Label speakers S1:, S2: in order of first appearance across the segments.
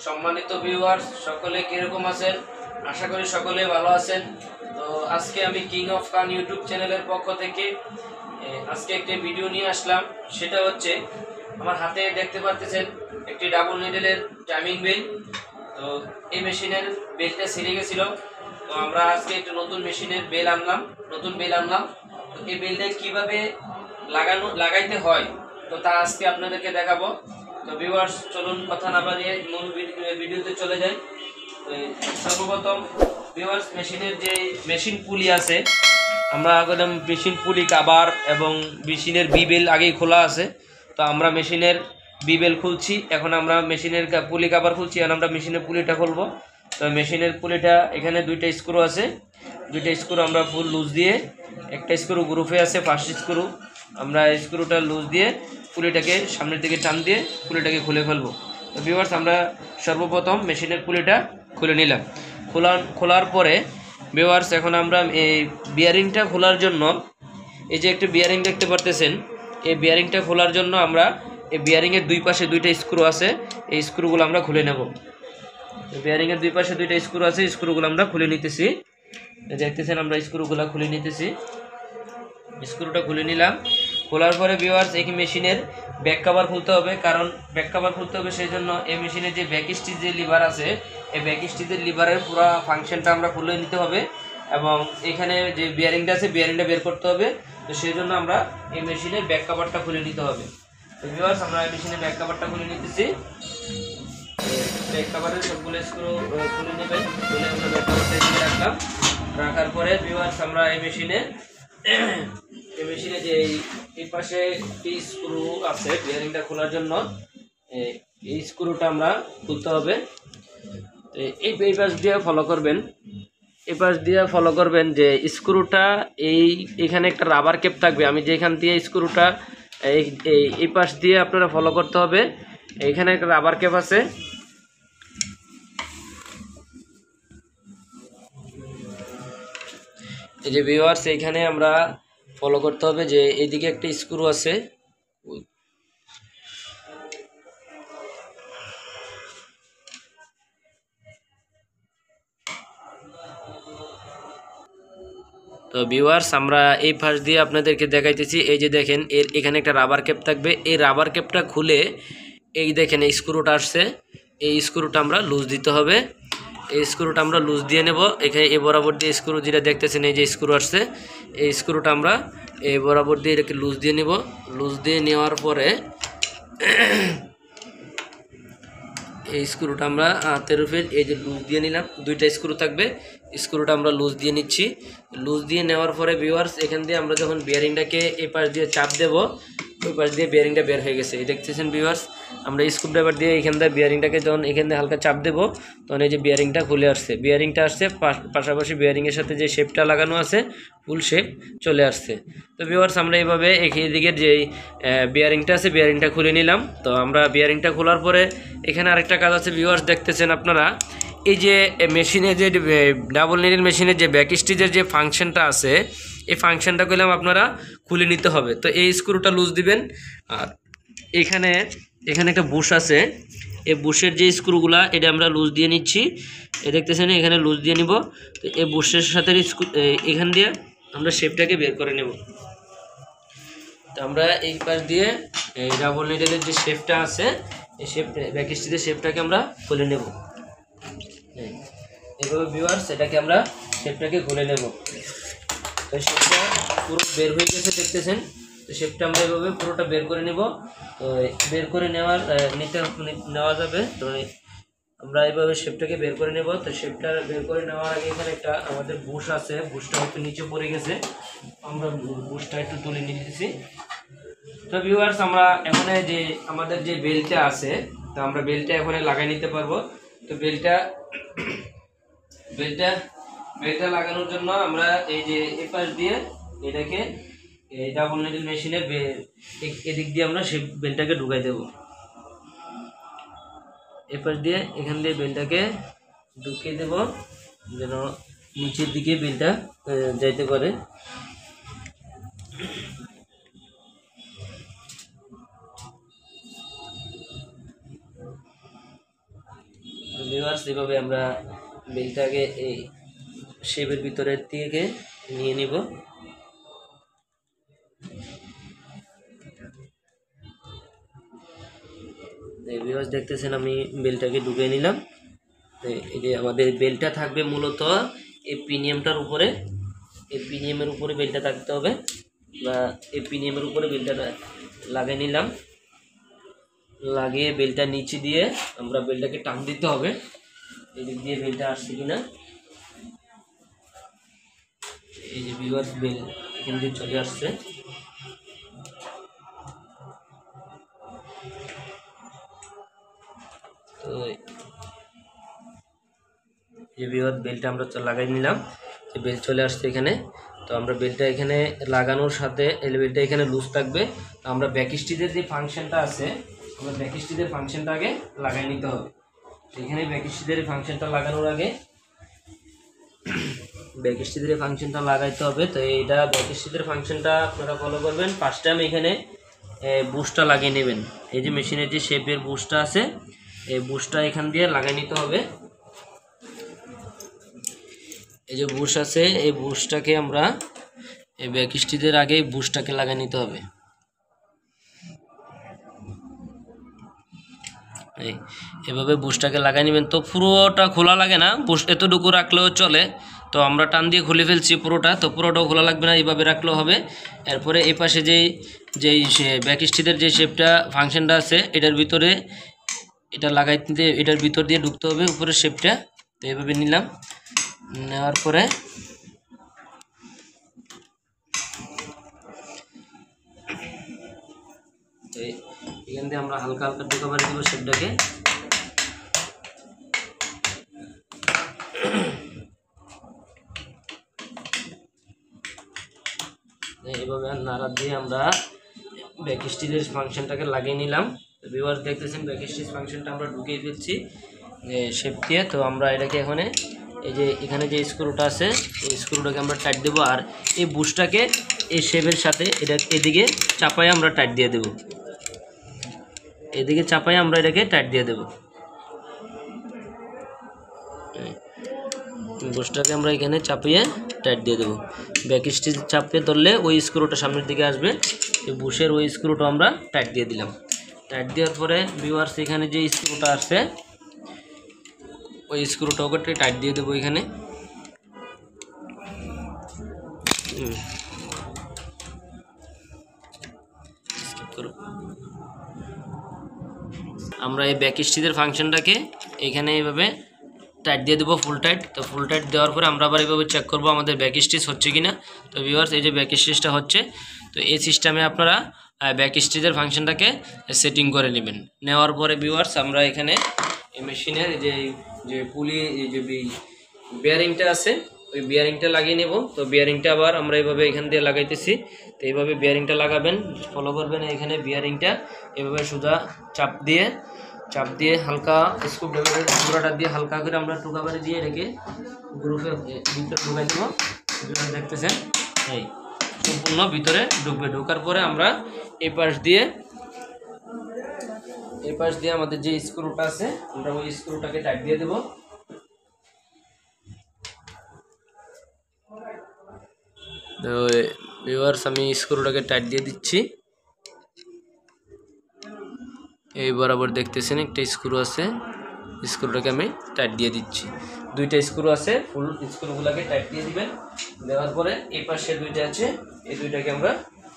S1: সম্মানিত ভিউয়ার্স সকলে কিরকম আছেন? আশা করি সকলে ভালো আছেন। তো আজকে আমি কিং অফ খান ইউটিউব চ্যানেলের পক্ষ থেকে আজকে একটি ভিডিও নিয়ে আসলাম। সেটা হচ্ছে আমার হাতে দেখতে পাচ্ছেন একটি ডাবল নিডেলের টাইমিং বেল। তো এই মেশিনের বেলটা ছিঁড়ে গেছিল, তো আমরা আজকে একটা নতুন মেশিনের বেল আনলাম, নতুন বেল আনলাম। তো এই বেলটা কিভাবে লাগাইতে হয় তো তা আজকে আপনাদেরকে দেখাবো। তো ভিউয়ার্স চলুন কথা না বাড়িয়ে মূল ভিডিওতে চলে যাই। সর্বপ্রথম ভিউয়ার্স মেশিনের যে মেশিন পুলি আছে, আমরা একদম মেশিন পুলি কাভার এবং মেশিনের বিবেল আগেই খোলা আছে। তো আমরা মেশিনের বিবেল খুলছি, এখন আমরা মেশিনের পুলি কাভার খুলছি, এখন আমরা মেশিনের পুলিটা খুলবো। তো মেশিনের পুলিটা এখানে দুইটা স্ক্রু আছে, দুইটা স্ক্রু আমরা ফুল লুজ দিয়ে, একটা স্ক্রু গ্রুপে আছে ফার্স্ট স্ক্রু, আমরা স্ক্রুটা লুজ দিয়ে পুলিটাকে সামনের দিকে টান দিয়ে পুলিটাকে খুলে ফেলবো। তো ভিউয়ার্স আমরা সর্বপ্রথম মেশিনের পুলিটা খুলে নিলাম। খোলার পরে ভিউয়ার্স এখন আমরা এই বিয়ারিংটা খোলার জন্য, এই যে একটা বিয়ারিং দেখতে পারতেছেন, এই বিয়ারিংটা খোলার জন্য আমরা এই বিয়ারিংয়ের দুই পাশে দুইটা স্ক্রু আছে, এই স্ক্রুগুলো আমরা খুলে নেব। বিয়ারিংয়ের দুই পাশে দুইটা স্ক্রু আছে, স্ক্রুগুলো আমরা খুলে নিতেছি। দেখতেছেন আমরা স্ক্রুগুলো খুলে নিতেছি। স্ক্রুটা খুলে নিলাম। খোলার পরে ভিউয়ার্স এই মেশিনের ব্যাক কভার খুলতে হবে, কারণ ব্যাক কভার খুলতে হবে সেই জন্য এই মেশিনের যে ব্যাক স্টিচ যে লিভার আছে, এই ব্যাক স্টিচের লিভারের পুরো ফাংশনটা আমরা খুলে নিতে হবে এবং এখানে যে বিয়ারিংটা আছে বিয়ারিংটা বের করতে হবে। তো সেই জন্য আমরা এই মেশিনের ব্যাক কভারটা খুলে নিতে হবে। তো ভিউয়ার্স আমরা এই মেশিনের ব্যাক কভারটা খুলে নিতেছি। ব্যাক কভারের সবগুলো স্ক্রু খুলে নেবেন, খুলে আমরা ব্যাক কভারটা দিয়ে রাখলাম। রাখার পরে ভিউয়ার্স আমরা এই মেশিনে যে এই পাশে একটি স্ক্রু আছে বিয়ারিংটা খোলার জন্য, এই স্ক্রুটা আমরা খুলতে হবে। এই পাশ দিয়ে ফলো করবেন, এই পাশ দিয়ে ফলো করবেন যে স্ক্রুটা এখানে একটা রাবার ক্যাপ থাকবে। আমি যেখান দিয়ে স্ক্রুটা এই পাশ দিয়ে আপনারা ফলো করতে হবে। এইখানে একটা রাবার ক্যাপ আছে, এই যে ভিউয়ার্স এইখানে আমরা ফলো করতে হবে যে এইদিকে একটা স্ক্রু আছে, তো ভিউয়ার্স আমরা এই পাশ দিয়ে আপনাদেরকে দেখাইতেছি। এই যে দেখেন এখানে একটা রাবার ক্যাপ থাকবে, এই রাবার ক্যাপটা খুলে এই দেখেন এই স্ক্রুটা আসছে, এই স্ক্রুটা আমরা লুজ দিতে হবে। এই স্ক্রুটা আমরা লুজ দিয়ে নেব। এখানে এই বরাবর দিয়ে স্ক্রু যেটা দেখতেছেন, এই যে স্ক্রু আসছে, এই স্ক্রুটা আমরা এই বরাবর দিয়ে এটাকে লুজ দিয়ে নেব। লুজ দিয়ে নেওয়ার পরে এই স্ক্রুটা আমরা হাতের উপরে এই যে লুজ দিয়ে নিলাম, দুইটা স্ক্রু থাকবে, স্ক্রুটা আমরা লুজ দিয়ে নিচ্ছি। লুজ দিয়ে নেওয়ার পরে ভিউয়ার্স এখান দিয়ে আমরা যখন বিয়ারিংটাকে এই পাশ দিয়ে চাপ দেব, ওই পাশ দিয়ে বিয়ারিংটা বের হয়ে গেছে। এই দেখতেছেন ভিউয়ার্স আমরা স্ক্রু ড্রাইভার দিয়ে এখান দিয়ে বিয়ারিংটাকে যখন এখান দিয়ে হালকা চাপ দেব, তখন এই যে বিয়ারিংটা খুলে আসছে। বিয়ারিংটা আসছে, পাশাপাশি বিয়ারিংয়ের সাথে যে শেপটা লাগানো আছে ফুল শেপ চলে আসছে। তো ভিউয়ার্স আমরা এইভাবে এদিকের যে বিয়ারিংটা আছে বিয়ারিংটা খুলে নিলাম। তো আমরা বিয়ারিংটা খোলার পরে এখানে আরেকটা কাজ আছে ভিউয়ার্স, দেখতেছেন আপনারা এই যে মেশিনে যে ডাবল নিডেল মেশিনের যে ব্যাক স্টিচের যে ফাংশনটা আছে, এই ফাংশনটা করলাম আপনারা খুলে নিতে হবে। তো এই স্ক্রুটা লুজ দিবেন। আর এখানে একটা বুশ আছে, এই বুশের যে স্ক্রুগুলা এটা আমরা লুজ দিয়ে নিচ্ছি। এ দেখতেছেন এখানে লুজ দিয়ে নিব। তো এই বুশের সাথে এখান দিয়ে আমরা শেপটাকে বের করে নেব। তো আমরা এই পাশ দিয়ে এই ডাবল নিডেলের যে শেপটা আছে, এই শেপ ব্যাক স্টিচের শেপটাকে আমরা খুলে নেব। এইভাবে ভিউয়ার্স এটাকে আমরা শেপটাকে খুলে নেব। তো শেপটা পুরো বের হয়ে গেছে দেখতেছেন। তো শেপটা আমরা এভাবে পুরোটা বের করে নেব। তো বের করে নেওয়া যাবে। তো আমরা এইভাবে শেপটাকে বের করে নেব। তো শেপটা বের করে নেওয়ার আগে এখানে একটা আমাদের বুশ আছে, বুশটা একটু নিচে পড়ে গেছে, আমরা বুশটা একটু তুলে নিতেছি। তো ভিউয়ার্স আমরা এখানে যে আমাদের যে বেলটা আছে, তো আমরা বেলটা এখানে লাগাই নিতে পারবো। তো বেলটা লাগানোর জন্য আমরা এই যে এই পাশ দিয়ে এটাকে এই ডাবল নিডেল মেশিনের এদিক দিয়ে আমরা সেই বেলটাকে ঢুকাই দেব। এই পাশ দিয়ে এখান দিয়ে বেলটাকে ঢুকিয়ে দেব যেন নিচের দিকে বেলটা যাইতে পারে। ভিউয়ার্স এভাবে আমরা বেলটাকে এই শেপের ভিতরের থেকে নিয়ে নিব। ভিউয়ার্স দেখতেছেন আমি বেলটাকে ঢুকিয়ে নিলাম। এই যে আমাদের বেলটা থাকবে মূলত এই প্রিমিয়ামটার উপরে, এই প্রিমিয়ামের উপরে বেলটা থাকতে হবে, বা এই প্রিমিয়ামের উপরে বেলটা লাগিয়ে নিলাম। লাগিয়ে বেলটা নিচে দিয়ে আমরা বেলটাকে টান দিতে হবে, এদিক দিয়ে বেলটা আসছে কিনা। এই যে ভিউয়ার্স বেল এখান দিয়ে চলে আসছে। তো এই ভিউয়ার্স বেলটা আমরা লাগাই নিলাম, যে বেল চলে আসছে এখানে। তো আমরা বেলটা এখানে লাগানোর সাথে বেলটা এখানে লুজ থাকবে। তো আমরা ব্যাক স্টিচের যে ফাংশনটা আছে, আমরা ব্যাক স্টিচের ফাংশনটা আগে লাগাই নিতে হবে। এখানে ব্যাক স্টিচের ফাংশনটা লাগানোর আগে ব্যাক স্টিচের ফাংশনটা লাগাইতে হবে। তো এইটা ব্যাক স্টিচের ফাংশনটা আপনারা ফলো করবেন। ফার্স্ট টাইম এখানে বুশটা লাগিয়ে নেবেন। এই যে মেশিনের যে শেপের বুশটা আছে, এই বুশটা এখান দিয়ে লাগাই নিতে হবে। এই যে বুশ আছে, এই বুশটাকে আমরা এই ব্যাক স্টিচের আগে বুশটাকে লাগিয়ে নিতে হবে। এভাবে বুশটাকে লাগাই নেবেন। তো পুরোটা খোলা লাগে না, বুশ এতটুকু রাখলেও চলে। তো আমরা টান দিয়ে খুলে ফেলছি পুরোটা, তো পুরোটাও খোলা লাগবে না, এইভাবে রাখলেও হবে। এরপরে এই পাশে যেই ব্যাক স্টিচের যে শেপটা ফাংশনটা আছে, এটার ভিতরে এটা লাগাইতে, এটার ভিতর দিয়ে ঢুকতে হবে উপরের শেপটা। তো এইভাবে নিলাম, নেওয়ার পরে এখান থেকে আমরা হালকা হালকা ঢোকা বাড়ি দিব শেপটাকে। এইভাবে নাড়া দিয়ে আমরা ব্যাক স্টিচের ফাংশনটাকে লাগিয়ে নিলাম। ভিউয়ার্স দেখতেছেন ব্যাক স্টিচ ফাংশনটা আমরা ঢুকিয়ে ফেলছি শেপ দিয়ে। তো আমরা এটাকে এই যে এখানে যে স্ক্রুটা আছে, এই স্ক্রুটাকে আমরা টাইট দেবো। আর এই বুশটাকে এই শেপের সাথে এটা এদিকে চাপায় আমরা টাইট দিয়ে দেব, এদিকে চাপায় আমরা এটাকে টাইট দিয়ে দেব। বুশটাকে আমরা এখানে চাপিয়ে টাইট দিয়ে দেবো। ব্যাক স্টিচ চাপিয়ে ধরলে ওই স্ক্রুটা সামনের দিকে আসবে। এই বুশের ওই স্ক্রুটা আমরা টাইট দিয়ে দিলাম। টাইট দেওয়ার পরে ভিউয়ার্স এখানে যে স্ক্রুটা আসছে, ওই স্ক্রুটাকে টাইট দিয়ে দেবো এখানে। আমরা এই ব্যাক স্টিচের ফাংশনটাকে এখানে এইভাবে টাইট দিয়ে দেবো, ফুল টাইট। তো ফুল টাইট দেওয়ার পরে আমরা আবার এইভাবে চেক করবো আমাদের ব্যাক স্টিচ হচ্ছে কিনা। তো ভিউয়ার্স এই যে ব্যাক স্টিচটা হচ্ছে। তো এই সিস্টেমে আপনারা ব্যাক স্টিচের ফাংশনটাকে সেটিং করে নেবেন। নেওয়ার পরে ভিউয়ার্স আমরা এখানে এই মেশিনের যে পুলি, এই যে বিয়ারিংটা আছে, ওই বিয়ারিংটা লাগিয়ে নেব। তো বিয়ারিংটা আবার আমরা এইভাবে এখান দিয়ে লাগাইতেছি। তো এইভাবে বিয়ারিংটা লাগাবেন, ফলো করবেন। এখানে বিয়ারিংটা এভাবে সোজা চাপ দিয়ে হালকা স্ক্রুড্রাইভারের গুঁড়াটা দিয়ে হালকা করে আমরা টোকাবারে দিয়ে এটাকে গ্রুপের ভিতরে ঢুকাই দেবো। দেখতেছেন এই সম্পূর্ণ ভিতরে ঢুকবে। ঢোকার পরে আমরা এই পাশ দিয়ে আমাদের যে স্ক্রুটা আছে, আমরা ওই স্ক্রুটাকে টাইট দিয়ে দেবো। তো ভিউয়ার্স আমি স্ক্রুটাকে টাইট দিয়ে দিচ্ছি। এই বরাবর দেখতেছেন একটা স্ক্রু আছে, স্ক্রুটাকে আমি টাইট দিয়ে দিচ্ছি। দুইটা স্ক্রু আছে, ফুল স্ক্রুগুলোকে টাইট দিয়ে দিবেন। দেওয়ার পরে এই পাশে দুইটা আছে, এই দুইটাকে আমরা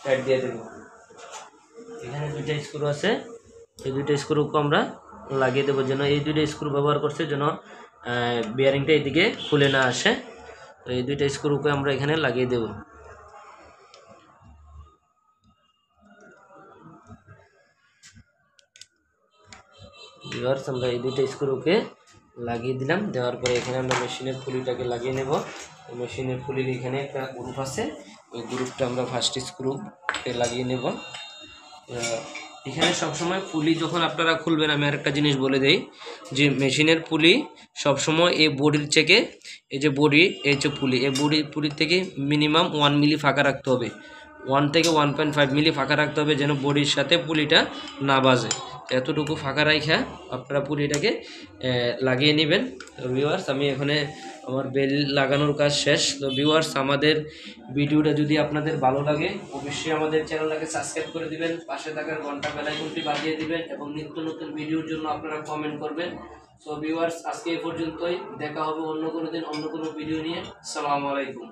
S1: টাইট দিয়ে দেব। এখানে দুইটা স্ক্রু আছে, এই দুইটা স্ক্রুকে আমরা লাগিয়ে দেবো, যেন এই দুইটা স্ক্রু ব্যবহার করছে যেন বিয়ারিংটা এদিকে খুলে না আসে। তো এই দুইটা স্ক্রুকে আমরা এখানে লাগিয়ে দেব। ভিউয়ার্স আমরা এই দুইটা স্ক্রুকে লাগিয়ে দিলাম। দেওয়ার পরে এখানে আমরা মেশিনের পুলিটাকে লাগিয়ে নেব। মেশিনের পুলির এখানে একটা গ্রুপ আছে, ওই গ্রুপটা আমরা ফার্স্ট স্ক্রুতে লাগিয়ে নেব। এখানে সবসময় পুলি যখন আপনারা খুলবেন, আমি আরেকটা জিনিস বলে দেই যে মেশিনের পুলি সবসময় এই বডির থেকে, এই যে বডি, এই যে পুলি, এই পুলির থেকে মিনিমাম 1 মিলি ফাঁকা রাখতে হবে। 1 থেকে 1.5 মিলি ফাঁকা রাখতে হবে, যেন বডির সাথে পুলিটা না বাজে। এতটুকু ফাঁকা রাইখা আপনারা পুলিটাকে লাগিয়ে নেবেন। তো ভিউয়ার্স আমি এখানে আমার বেল লাগানোর কাজ শেষ। তো ভিউয়ার্স আমাদের ভিডিওটা যদি আপনাদের ভালো লাগে অবশ্যই আমাদের চ্যানেলটাকে সাবস্ক্রাইব করে দিবেন, পাশে থাকার ঘন্টা বেল আইকনটি বাজিয়ে দিবেন এবং নিত্য নতুন ভিডিওর জন্য আপনারা কমেন্ট করবেন। সো ভিউয়ার্স আজকে এই পর্যন্তই, দেখা হবে অন্য কোনো দিন অন্য কোনো ভিডিও নিয়ে। আসসালামু আলাইকুম।